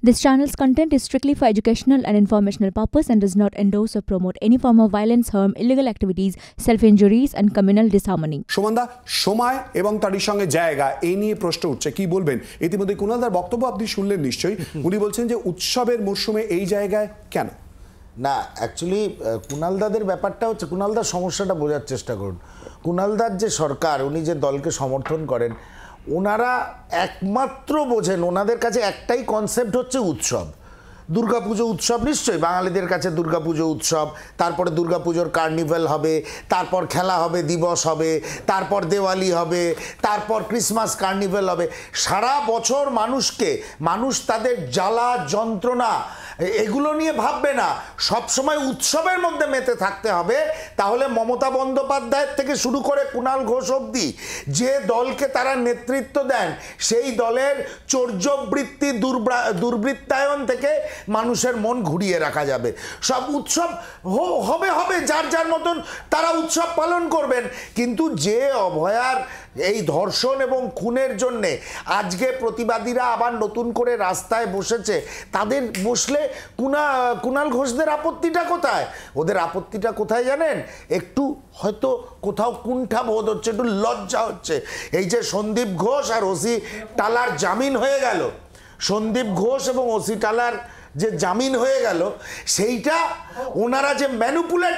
This channel's content is strictly for educational and informational purpose and does not endorse or promote any form of violence, harm, illegal activities, self-injuries and communal disharmony. সুমনদা, সময় এবং তারই সঙ্গে জায়গা এই নিয়ে প্রশ্ন উঠছে, কি বলবেন? ইতিমধ্যে কুণালদার বক্তব্য আপনি শুনলেন নিশ্চয়ই। উনি বলছেন যে উৎসবের মরশুমে এই জায়গায় কেন? না, অ্যাকচুয়ালি কুণালদাদের ব্যাপারটা হচ্ছে, কুণালদার সমস্যাটা বোঝার চেষ্টা করুন। কুণালদার যে সরকার, উনি যে দলকে সমর্থন করেন, ওনারা একমাত্র বোঝেন, ওনাদের কাছে একটাই কনসেপ্ট হচ্ছে উৎসব। দুর্গাপুজো উৎসব, নিশ্চয়ই বাঙালিদের কাছে দুর্গাপুজো উৎসব, তারপরে দুর্গাপুজোর কার্নিভাল হবে, তারপর খেলা হবে, দিবস হবে, তারপর দেওয়ালি হবে, তারপর ক্রিসমাস কার্নিভাল হবে। সারা বছর মানুষ তাদের জ্বালা যন্ত্রণা এগুলো নিয়ে ভাববে না, সবসময় উৎসবের মধ্যে মেতে থাকতে হবে। তাহলে মমতা বন্দ্যোপাধ্যায়ের থেকে শুরু করে কুণাল ঘোষ অবধি যে দলকে তারা নেতৃত্ব দেন, সেই দলের চৌর্যবৃত্তি দুর্বৃত্তায়ন থেকে মানুষের মন ঘুরিয়ে রাখা যাবে। সব উৎসব হবে, যার যার মতন তারা উৎসব পালন করবেন। কিন্তু যে অভয়ার এই ধর্ষণ এবং খুনের জন্যে আজকে প্রতিবাদীরা আবার নতুন করে রাস্তায় বসেছে, তাদের বসলে কুণাল ঘোষদের আপত্তিটা কোথায়? ওদের আপত্তিটা কোথায় জানেন? একটু হয়তো কোথাও কুণ্ঠা বোধ হচ্ছে, একটু লজ্জা হচ্ছে। এই যে সন্দীপ ঘোষ আর ওসি টালার জামিন হয়ে গেল, সন্দীপ ঘোষ এবং ওসি টালার যে জামিন হয়ে গেল, সেইটা ওনারা যে ম্যানিপুলেট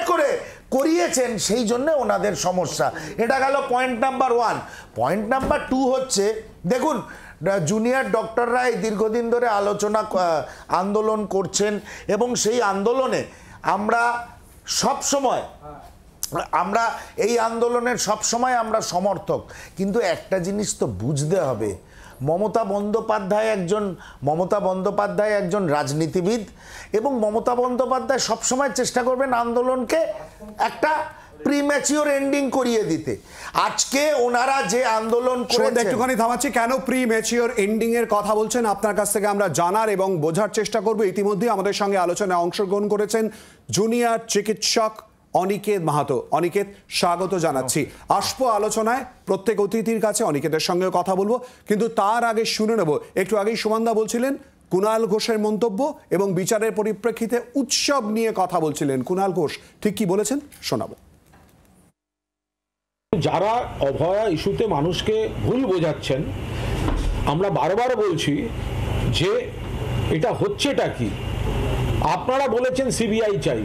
করিয়েছেন, সেই জন্য ওনাদের সমস্যা। এটা গেল পয়েন্ট নাম্বার 1। পয়েন্ট নাম্বার 2 হচ্ছে, দেখুন জুনিয়র ডক্টররা এই দীর্ঘদিন ধরে আন্দোলন করছেন এবং সেই আন্দোলনে আমরা এই আন্দোলনের সবসময় আমরা সমর্থক। কিন্তু একটা জিনিস তো বুঝতে হবে, মমতা বন্দ্যোপাধ্যায় একজন রাজনীতিবিদ এবং মমতা বন্দ্যোপাধ্যায় সবসময় চেষ্টা করবেন আন্দোলনকে একটা প্রিম্যাচিওর এন্ডিং করিয়ে দিতে। আজকে ওনারা যে আন্দোলন করেছেন, একটুখানি থামাচ্ছি, কেন প্রিম্যাচিওর এন্ডিং এর কথা বলছেন আপনার কাছ থেকে আমরা জানার এবং বোঝার চেষ্টা করব। ইতিমধ্যে আমাদের সঙ্গে আলোচনায় অংশগ্রহণ করেছেন জুনিয়র চিকিৎসক অনিকেত মাহাতো। অনিকেত, স্বাগত জানাচ্ছি। আসবো আলোচনায়, প্রত্যেক অতিথির কাছে অনিকেতের সঙ্গেও কথা বলবো, কিন্তু তার আগে শুনে নেব, একটু আগেই সুমনদা বলছিলেন কুণাল ঘোষের মন্তব্য এবং বিচারের পরিপ্রেক্ষিতে উৎসব নিয়ে কথা বলছিলেন। কুণাল ঘোষ ঠিক কি বলেছেন শোনাবো। যারা অভয়া ইস্যুতে মানুষকে ভুল বোঝাচ্ছেন, আমরা বারবার বলছি যে এটা হচ্ছেটা কি। আপনারা বলেছেন সিবিআই চাই,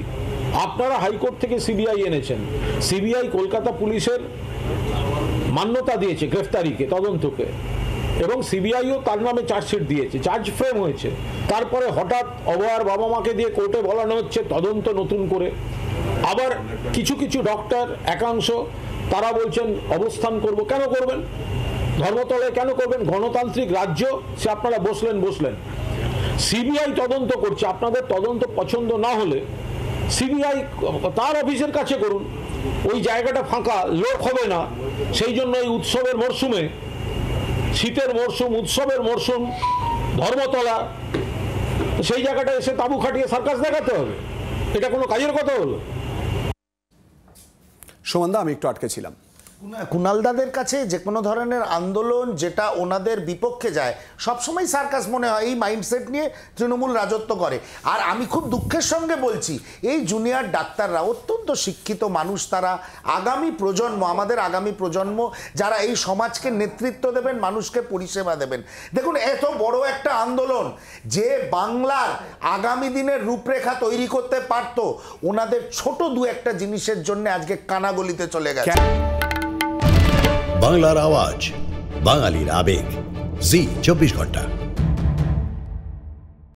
আপনারা হাইকোর্ট থেকে সিবিআই এনেছেন, সিবিআই কলকাতা পুলিশের মান্যতা দিয়েছে গ্রেফতারিকে, তদন্তকে, এবং সিবিআইও তার নামে চার্জশিট দিয়েছে, চার্জ ফ্রেম হয়েছে। তারপরে হঠাৎ অভয়ার বাবা মাকে দিয়ে কোর্টে বলানো হচ্ছে তদন্ত নতুন করে। আবার কিছু ডক্টর একাংশ তারা বলছেন অবস্থান করব। কেন করবেন? ধর্মতলায় কেন করবেন? গণতান্ত্রিক রাজ্য, সে আপনারা বসলেন। সিবিআই তদন্ত করছে, আপনাদের তদন্ত পছন্দ না হলে সিবিআই তার অফিসের কাছে করুন। ওই জায়গাটা ফাঁকা, লোক হবে না। সেই জন্য এই উৎসবের মরশুমে, শীতের মরশুম, উৎসবের মরশুম, ধর্মতলা, সেই জায়গাটা এসে তাঁবু খাটিয়ে সার্কাস দেখাতে হবে? এটা কোনো কাজের কথা হলো? সুমনদা, আমি একটু আটকে ছিলাম। কুণালদাদের কাছে যে কোনো ধরনের আন্দোলন যেটা ওনাদের বিপক্ষে যায়, সবসময় সার্কাস মনে হয়। এই মাইন্ডসেট নিয়ে তৃণমূল রাজত্ব করে। আর আমি খুব দুঃখের সঙ্গে বলছি, এই জুনিয়র ডাক্তাররা অত্যন্ত শিক্ষিত মানুষ, তারা আগামী প্রজন্ম, আমাদের আগামী প্রজন্ম, যারা এই সমাজকে নেতৃত্ব দেবেন, মানুষকে পরিষেবা দেবেন। দেখুন, এত বড় একটা আন্দোলন যে বাংলার আগামী দিনের রূপরেখা তৈরি করতে পারত, ওনাদের ছোট দু একটা জিনিসের জন্য আজকে কানাগলিতে চলে গেছে। বাংলার আওয়াজ, বাঙালির আবেগ, জি 24 ঘন্টা।